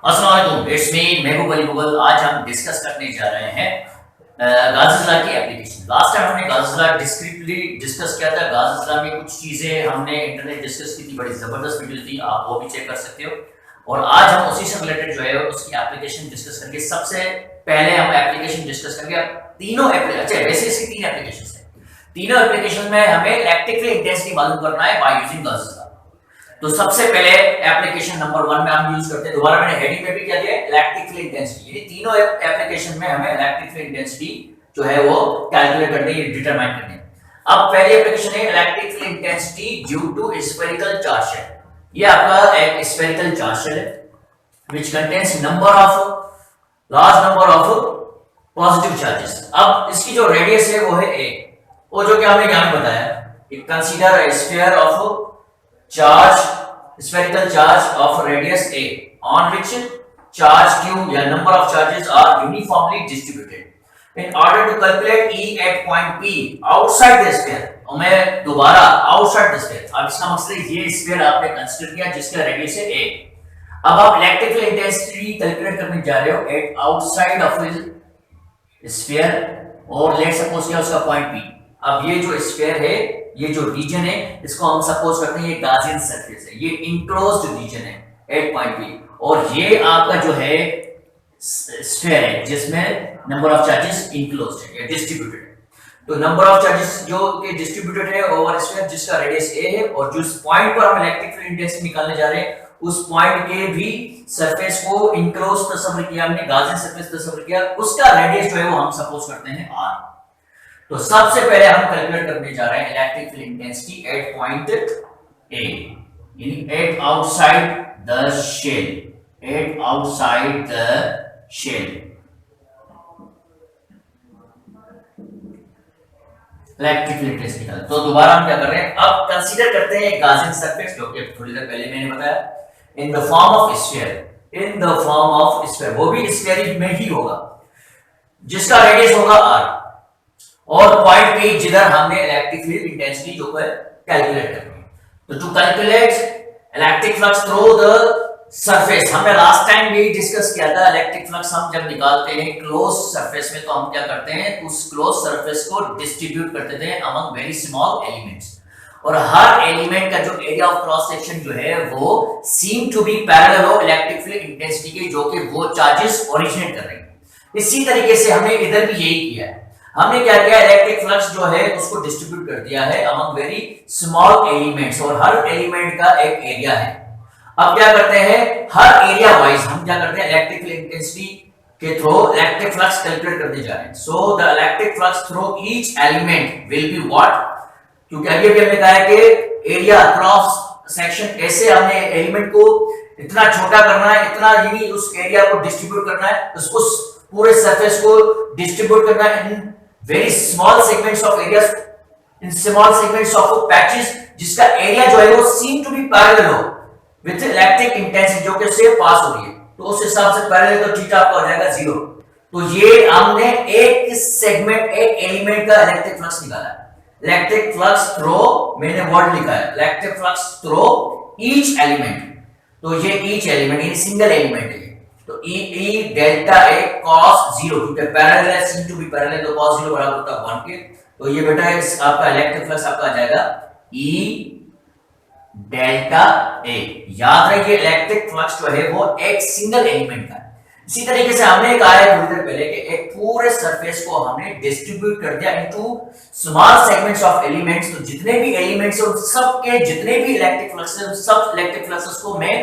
अस्सलाम वालेकुम, it's me महबूब अली मुगल। आज हम डिस्कस करने जा रहे हैं गाज़िला की एप्लीकेशन। लास्ट टाइम हमने गाज़िला डिस्क्रिप्टली डिस्कस किया था। गाज़िला में कुछ चीज़ें हमने इंटरनेट डिस्कस की थी, बड़ी ज़बरदस्त वीडियो थी, आप वो भी चेक कर सकते हो। और आज हम उसी से रिलेटेड जो है उसकी एप्लीकेशन डिस्कस करेंगे। सबसे पहले हम एप्लीकेशन डिस्कस करेंगे। तीनों अच्छा, वैसे इसकी तीन एप्लीकेशन है। तीनों एप्लीकेशन में हमें इलेक्ट्रिक फील्ड इंटेंसिटी मालूम करना है बाय यूजिंग गाज़िला। तो सबसे पहले एप्लीकेशन नंबर 1 में हम यूज करते हैं। दोबारा मैंने हेडिंग में भी क्या दिया, इलेक्ट्रिक फील्ड इंटेंसिटी। ये तीनों एप्लीकेशन में हमें इलेक्ट्रिक फील्ड इंटेंसिटी जो है वो कैलकुलेट करनी है, डिटरमाइन करनी है। अब पहली एप्लीकेशन है electric field intensity due to spherical charge shell. ये आपका एक स्फेरिकल चार्ज शेल है which contains large number of positive charges. अब इसकी जो रेडियस है वो है a, वो जो कि हमने यहां बताया, consider a sphere of charge, spherical charge of radius a on which charge q या number of charges are uniformly distributed. In order to calculate E at point P outside the sphere, और मैं दोबारा outside the sphere, अब इसका मकसद ये sphere आपने consider किया जिसका रेडियस है a। अब आप इलेक्ट्रिकल इंटेंसिटी कैलकुलेट करने जा रहे हो एट आउटसाइड ऑफ स्फीयर और लेट सपोज किया उसका पॉइंट P। अब ये जो स्फीयर है, ये जो रीजन है, इसको हम सपोज करते हैं ये गाजियन सरफेस है, ये इनक्लोज्ड रीजन है एट पॉइंट बी। और ये आपका जो है स्फीयर है जिसमें नंबर ऑफ चार्जेस इनक्लोज्ड है या डिस्ट्रीब्यूटेड है। तो नंबर ऑफ चार्जेस जो कि डिस्ट्रीब्यूटेड है ओवर स्फीयर जिसका रेडियस a है, और जिस पॉइंट पर हम इलेक्ट्रिक फील्ड इंटेंसिटी निकालने जा रहे हैं उस पॉइंट के भी सरफेस को इनक्लोज तस्वीर किया हमने, गाजियन सरफेस तस्वीर किया, उसका रेडियस जो है वो हम सपोज करते हैं r। तो सबसे पहले हम कैलकुलेट करने जा रहे हैं electric field intensity at point A, यानी at outside the shell, at outside the shell. Electric field intensity निकाल। तो दोबारा हम क्या कर रहे हैं, अब कंसीडर करते हैं गाजियन सरफेस जो कि थोड़ी देर पहले मैंने बताया, in the form of sphere, in the form of sphere, वो भी स्फीयर में ही होगा जिसका रेडियस होगा r, और पॉइंट पे जिधर हमने इलेक्ट्रिक फील्ड इंटेंसिटी जो है कैलकुलेट करनी है। तो to calculate electric flux through the surface, हमने लास्ट टाइम भी डिस्कस किया था, इलेक्ट्रिक फ्लक्स हम जब निकालते हैं क्लोज सरफेस में तो हम क्या करते हैं, उस क्लोज सरफेस को डिस्ट्रीब्यूट कर देते हैं अमंग वेरी स्मॉल एलिमेंट्स, और हर एलिमेंट का जो एरिया ऑफ क्रॉस सेक्शन जो है वो seem to be parallel of electric field intensity के, जो कि वो चार्जेस ओरिजिनेट कर रहे हैं। इसी तरीके से हमने इधर भी यही किया है। हमने क्या किया, इलेक्ट्रिक फ्लक्स जो है उसको डिस्ट्रीब्यूट कर दिया है अमंग वेरी स्मॉल एलिमेंट्स, और हर एलिमेंट का एक एरिया है। अब क्या करते हैं, हर एरिया वाइज हम क्या करते हैं, इलेक्ट्रिक इंटेंसिटी के थ्रू इलेक्ट्रिक फ्लक्स कैलकुलेट करने जा रहे हैं। So the electric flux through each element will be what, क्योंकि अभी हमने कहा है कि एरिया क्रॉस सेक्शन, ऐसे हमने एलिमेंट को इतना छोटा करना है, इतना यानी उस एरिया को डिस्ट्रीब्यूट करना है, उसको पूरे सरफेस को डिस्ट्रीब्यूट करना है इन very small segments of areas, in small segments of patches, जिसका एरिया जो है वो seem to be parallel हो with electric intensity जो कि उससे पास हो रही है, तो उस हिसाब से पैरेलल तो थीटा आपका हो जाएगा 0। तो ये हमने एक सेगमेंट, एक एलिमेंट का इलेक्ट्रिक फ्लक्स निकाला है। इलेक्ट्रिक फ्लक्स थ्रू, मैंने वर्ड लिखा है electric flux through each element, तो ये ईच एलिमेंट ये सिंगल एलिमेंट है, तो E डेल्टा A cos 0, क्योंकि पैरेलल है, सीम टू बी पैरेलल, तो cos 0 बराबर होता है 1 के। तो ये बेटा आपका इलेक्ट्रिक फ्लक्स आपका आ जाएगा E डेल्टा A। याद रखिए इलेक्ट्रिक फ्लक्स जो है वो एक सिंगल एलिमेंट का है। इसी तरीके से हमने कहा है थोड़ी देर पहले कि एक पूरे सरफेस को हमने डिस्ट्रीब्यूट कर दिया into small segments of elements, तो जितने भी एलिमेंट्स हैं उन सब के जितने भी इलेक्ट्रिक फ्लक्स हैं उन सब इलेक्ट्रिक फ्लक्स को मैं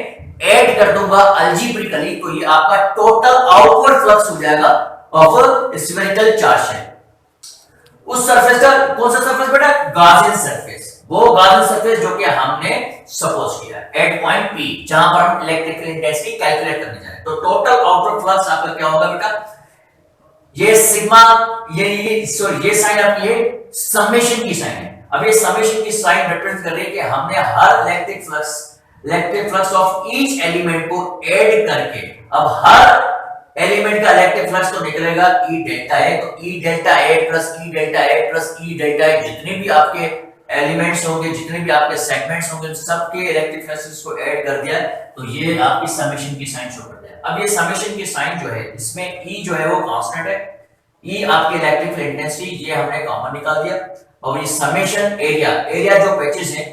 ऐड कर दूंगा अलजेब्रिकली, तो ये आपका टोटल आउटवर्ड फ्लक्स हो जाएगा ऑफ स्फेरिकल चार्ज शेल। उस सरफेस का कौन सा सरफेस बेटा, गाजियन सरफेस, वो गाजियन सरफेस जो कि हमने सपोज किया एट पॉइंट P, जहां पर हम इलेक्ट्रिकल इंटेंसिटी कैलकुलेट करने जा रहे हैं। तो टोटल आउटवर्ड फ्लक्स आपका क्या होगा बेटा, ये सिग्मा, ये साइन आपकी है समेशन की साइन है। अब ये समेशन की साइन रिप्रेजेंट कर रही है कि हमने हर electric flux of each element को ऐड करके, अब हर एलिमेंट का इलेक्ट्रिक फ्लक्स तो निकलेगा E डेल्टा A, तो E delta A plus E delta A plus E delta A, जितने भी आपके एलिमेंट्स होंगे, जितने भी आपके सेगमेंट्स होंगे, उन सबके इलेक्ट्रिक फ्लक्सेस को ऐड कर दिया, तो ये आपकी समेशन की साइन शो करता है। अब ये समेशन की साइन जो है, इसमें ई जो है वो कांस्टेंट है, ई आपकी इलेक्ट्रिक फील्ड इंटेंसिटी, ये हमने कॉमन निकाल दिया। और ये समेशन एरिया जो पैचेस हैं,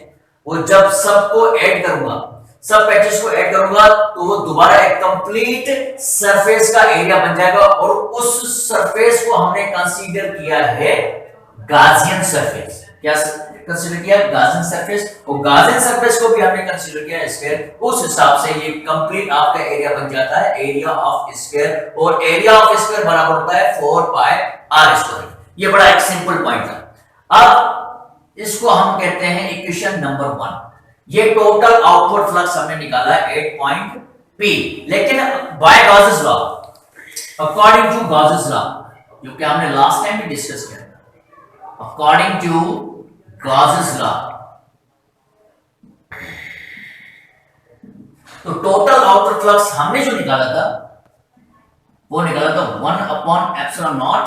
वो जब सबको ऐड करूंगा, सब पैचेस को ऐड करूंगा, तो वो दोबारा एक कंप्लीट सरफेस का एरिया बन जाएगा, और उस सरफेस को हमने कंसीडर किया है गाजियन सरफेस। क्या कंसीडर किया? गाजियन सरफेस। और गाजियन सरफेस को भी हमने कंसीडर किया स्फीयर। उस हिसाब से ये कंप्लीट आपका एरिया बन जाता है एरिया ऑफ स्फीयर, और एरिया ऑफ स्फीयर बराबर होता है 4 पाई आर स्क्वायर। ये बड़ा एक सिंपल पॉइंट था। अब इसको हम कहते हैं इक्वेशन नंबर 1। ये टोटल आउटपुट फ्लक्स हमने निकाला है 8 पॉइंट P, लेकिन by Gauss's law, according to Gauss's law, जो कि हमने लास्ट टाइम भी डिस्कस किया, अकॉर्डिंग टू गॉसेस लॉ, तो टोटल आउटपुट फ्लक्स हमने जो निकाला था, वो निकाला था 1/ε0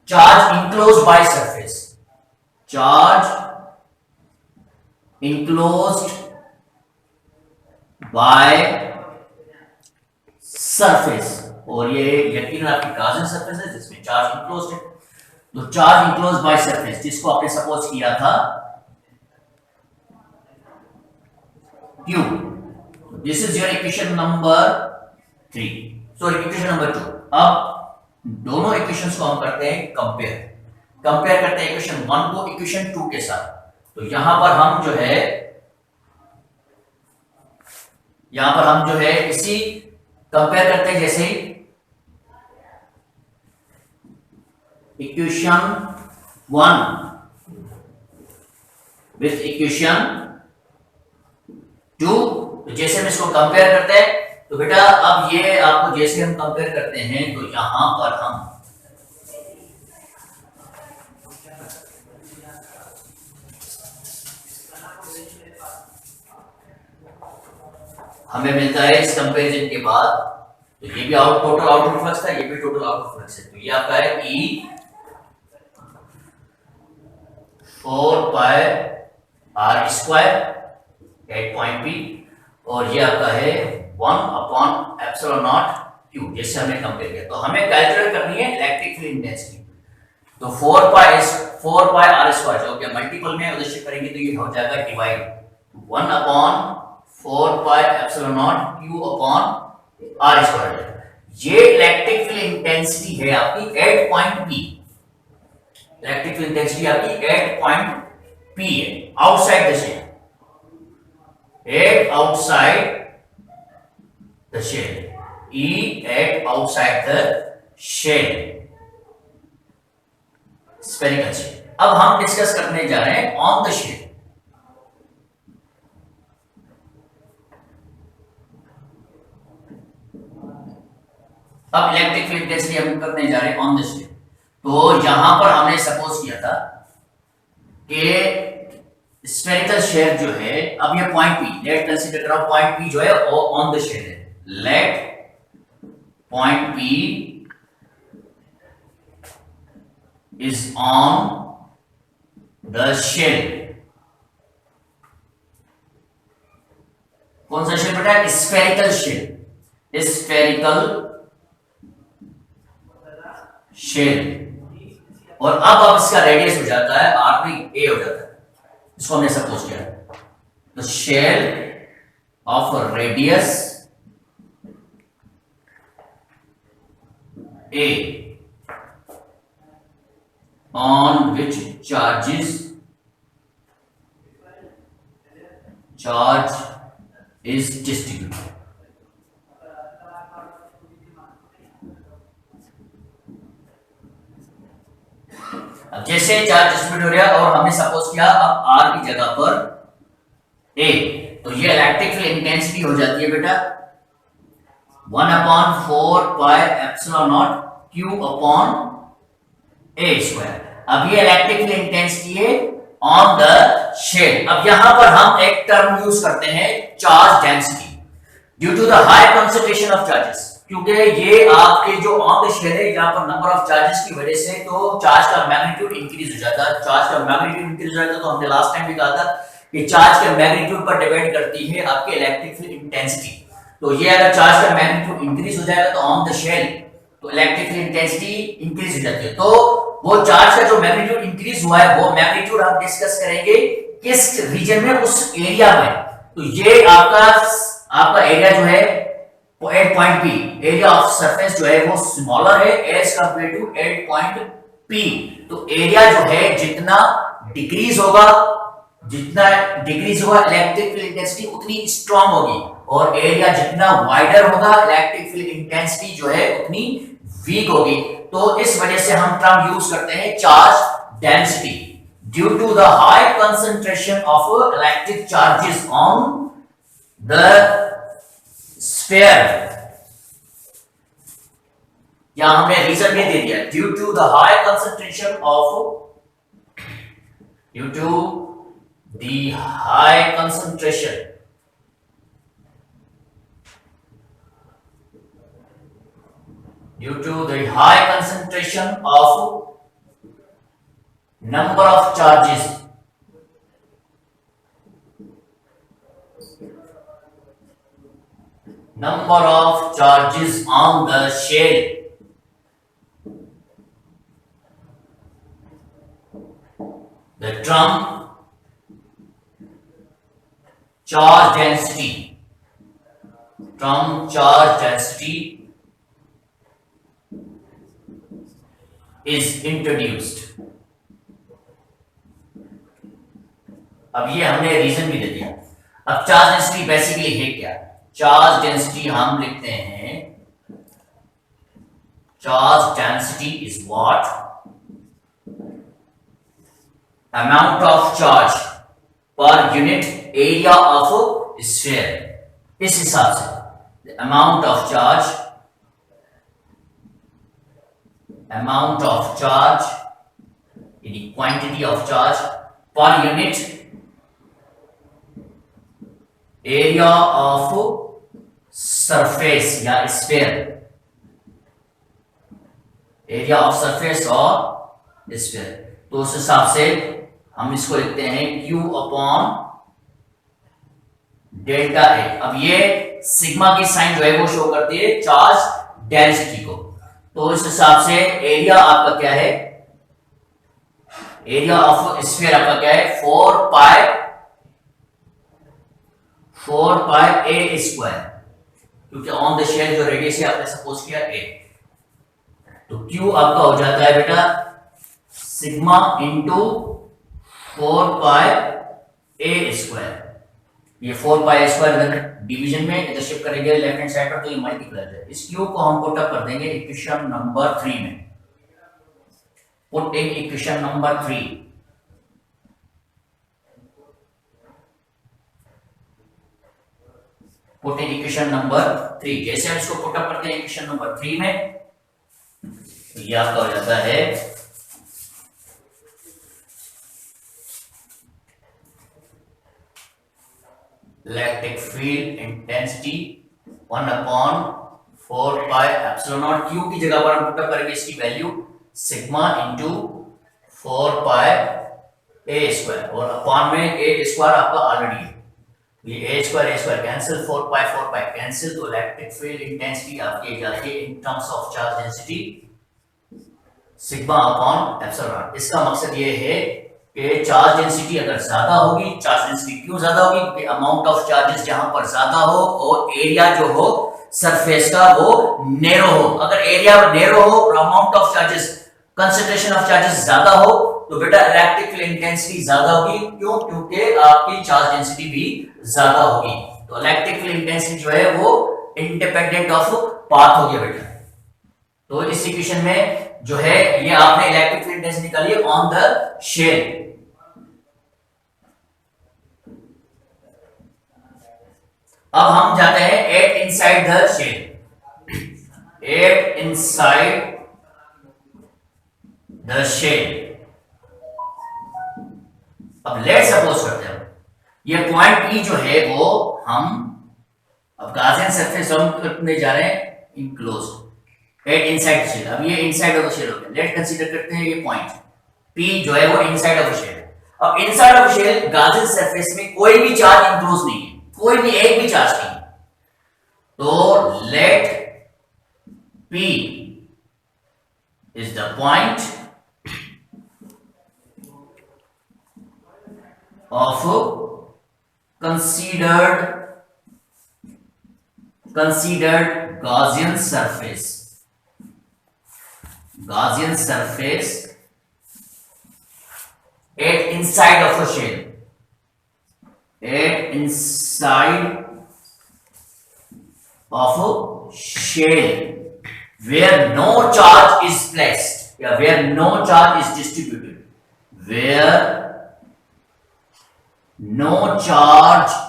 charge enclosed by surface, charge enclosed by surface. और ये यकीनन आपकी गाजियन सरफेस है जिसमें चार्ज इनक्लोज्ड है, तो चार्ज इनक्लोज्ड बाय सरफेस, जिसको आपने सपोज किया था Q। This is your equation number 3, sorry equation number 2। अब दोनों इक्वेशंस को हम करते हैं कंपेयर करते हैं इक्वेशन 1 को इक्वेशन 2 के साथ। तो यहां पर हम जो है इसी कंपेयर करते हैं, जैसे इक्वेशन 1 विथ इक्वेशन 2। तो जैसे हम इसको कंपेयर करते हैं, तो बेटा अब ये आपको जैसे हम कंपेयर करते हैं, तो यहां पर हमें मिलता है इस कंपैरिजन के बाद, तो ये भी टोटल आउटपुट फ्लक्स था, ये भी टोटल आउटपुट फ्लक्स है, तो ये आपका है E 4 pi r square 8 point P, और ये आपका है 1/ε0 Q, जैसे हमने कंपेयर किया। तो हमें कैलकुलेट करनी है इलेक्ट्रिक फील्ड इंटेंसिटी, तो 4 पाई आर स्क्वायर जो कि मल्टीपल में उधर शिफ्ट करेंगे, तो ये हो जाएगा divide 1/4 pi epsilon Q upon r square. ये इलेक्ट्रिक फील्ड इंटेंसिटी है आपकी 8 point P, electric field intensity आपकी 8 पॉइंट P है, outside the shell, 8 outside the shell, E 8 outside the shell, spherical shell. अब हम डिस्कस करने जा रहे हैं ऑन द शेल। अब इलेक्ट्रिक फील्ड इंटेंसिटी हम करने जा रहे हैं ऑन द शेल। तो यहां पर हमने सपोज किया था कि स्फेरिकल शेल जो है, अब ये पॉइंट P, लेट कंसीडर करो पॉइंट P जो है वो ऑन द शेल है, let point P is on the shell। कौन सा शेल बेटा? Spherical shell, spherical shell. और अब इसका रेडियस हो जाता है R3 A हो जाता है, इसको हमने सपोज किया। तो shell of radius A on which charge is distributed। अब जैसे चार्ज डिस्ट्रीब्यूट हो रहा है और हमने सपोज किया अब R की जगह पर A, तो ये इलेक्ट्रिक फील्ड इंटेंसिटी हो जाती है बेटा 1/4 pi epsilon nought Q upon A square. अब ये इलेक्ट्रिक फील्ड इंटेंसिटी है ऑन द शेल। अब यहां पर हम एक टर्म यूज करते हैं charge density, due to the high concentration of charges. क्योंकि ये आपके जो ऑन द शेल है यहाँ पर नंबर ऑफ चार्जेस की वजह से तो चार्ज का मैग्नीट्यूड इंक्रीज हो जाता है। चार्ज का मैग्नीट्यूड इंक्रीज हो जाता है तो हमने लास्ट टाइम भी कहा था कि चार्ज के मैग्नीट्यूड पर डिपेंड करती है आपके इलेक्ट्रिक फील्ड इंटेंसिटी। तो ये अगर चार्ज का मैग्नीट्यूड इंक्रीज हो जाएगा तो ऑन द शेल तो इलेक्ट्रिक फील्ड इंटेंसिटी इंक्रीज हो जाती है। तो वो चार्ज का जो मैग्नीट्यूड इंक्रीज हुआ है वो मैग्नीट्यूड हम डिस्कस करेंगे किस रीजन में, उस एरिया में। तो ये आपका एरिया जो है वो at point P, area of surface जो है वो स्मॉलर है as compare to at point P. तो एरिया जो है जितना डिक्रीज होगा इलेक्ट्रिक फील्ड इंटेंसिटी उतनी स्ट्रांग होगी, और एरिया जितना वाइडर होगा इलेक्ट्रिक फील्ड इंटेंसिटी जो है उतनी वीक होगी। तो इस वजह से हम टर्म यूज करते हैं charge density. Due to the high concentration of electric charges on the sphere, यहां हमने रीजन भी दे दिया, ड्यू टू द हाई कंसंट्रेशन ऑफ due to the high concentration of number of charges on the shell, the term charge density is introduced। अब ये हमने रीजन भी दे दिया। अब चार्ज डेंसिटी बेसिकली है क्या? चार्ज डेंसिटी हम लिखते हैं, charge density is what? amount of charge per unit area of a sphere। इस हिसाब से the amount of charge the quantity of charge per unit area of surface या sphere, area of surface और sphere। तो उस हिसाब से हम इसको लिखते हैं Q अपॉन डेल्टा ए। अब ये सिग्मा की साइन जो है वो शो करती है चार्ज डेंसिटी को। तो इस हिसाब से एरिया आपका क्या है, एरिया ऑफ स्फीयर आपका क्या है, 4 पाई ए स्क्वायर, क्योंकि ऑन द शेल जो रेडियस है आपने सपोज किया ए। तो Q आपका हो जाता है बेटा सिग्मा इंटू 4 पाई ए स्क्वायर। ये 4 पाई स्क्वायर अगर डिवीजन में इधर शिफ्ट करेंगे लेफ्ट हैंड साइड पर तो ये मल्टीप्लाई हो जाए। इस क्यू को हम पुट अप कर देंगे इक्वेशन नंबर 3 में। Put in equation number 3, put in equation number 3। जैसे हम इसको पुट अप करते हैं इक्वेशन नंबर 3 में तो ये आपका हो जाता है electric field intensity 1/4 pi epsilon not. Q की जगह पर हम पुट अप करेंगे इसकी वैल्यू सिग्मा इंटू 4 पाई ए स्क्वायर, और अपॉन में ए स्क्वायर आपका ऑलरेडी है, ये ए स्क्वायर कैंसिल, 4 पाई कैंसिल। तो इलेक्ट्रिक फील्ड इंटेंसिटी आपकी जाती है in terms of charge density sigma upon epsilon not. इसका मकसद ये है कि चार्ज डेंसिटी अगर ज्यादा होगी, चार्ज डेंसिटी क्यों ज्यादा होगी? क्योंकि अमाउंट ऑफ चार्जेस जहां पर ज्यादा हो और एरिया जो हो सरफेस का वो नैरो हो। अगर एरिया नैरो हो और amount of charges, concentration of charges ज्यादा हो तो बेटा इलेक्ट्रिक फील्ड इंटेंसिटी ज्यादा होगी। क्यों? क्योंकि आपकी चार्ज डेंसिटी भी ज्यादा होगी। तो इलेक्ट्रिक फील्ड इंटेंसिटी जो है वो इंडिपेंडेंट ऑफ पाथ हो गया बेटा। तो इस इक्वेशन में जो है ये आपने इलेक्ट्रिक फील्ड इंटेंसिटी निकाली है ऑन द शेल। अब हम जाते हैं at inside the shell, at inside the shell. अब लेट सपोज करते हैं ये पॉइंट ई जो है वो हम अब गाउसियन सरफेस हम करने जा रहे हैं इनक्लोज्ड एट इनसाइड शेल। अब ये इनसाइड ऑफ द शेल हो गया। लेट कंसीडर करते हैं ये पॉइंट P जो है वो इनसाइड ऑफ द शेल है। अब इनसाइड ऑफ शेल गाजर सरफेस में कोई भी चार्ज इंक्लोज नहीं है, कोई भी एक भी चार्ज नहीं है। तो late P is the point of considered Gaussian surface at inside of a shell, where no charge is placed, where no charge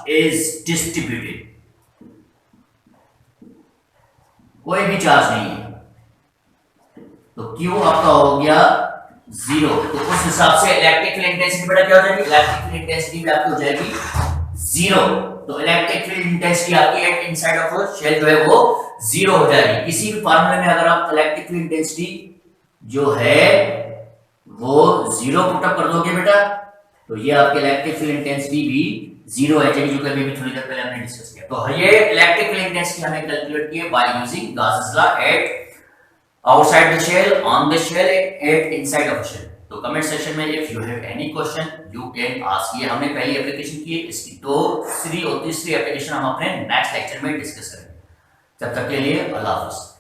is distributed, कोई भी चार्ज नहीं है। तो Q आपका हो गया 0। तो उस हिसाब से इलेक्ट्रिक फील्ड इंटेंसिटी बेटा क्या हो जाएगी, इलेक्ट्रिक फील्ड इंटेंसिटी भी आपकी हो जाएगी 0। तो इलेक्ट्रिक फील्ड इंटेंसिटी आपकी एट इनसाइड ऑफ शेल जो है वो 0 हो जाएगी। किसी भी फार्मूले में अगर आप इलेक्ट्रिक फील्ड इंटेंसिटी जो है वो 0 पुट अप कर दोगे बेटा, तो ये आपकी इलेक्ट्रिक फील्ड इंटेंसिटी भी 0 है, जैसे जो कभी भी थोड़ी देर पहले हमने डिस्कस किया। तो ये इलेक्ट्रिक फील्ड इंटेंसिटी हमें कैलकुलेट की है by using Gauss's law at outside the shell, on the shell, at inside of the shell. तो कमेंट सेक्शन में if you have any question you can ask. ये हमने पहली एप्लीकेशन की है, इसकी दूसरी और तीसरी एप्लीकेशन हम अपने नेक्स्ट लेक्चर में डिस्कस करेंगे। तब तक के लिए अल्लाह हाफिज़।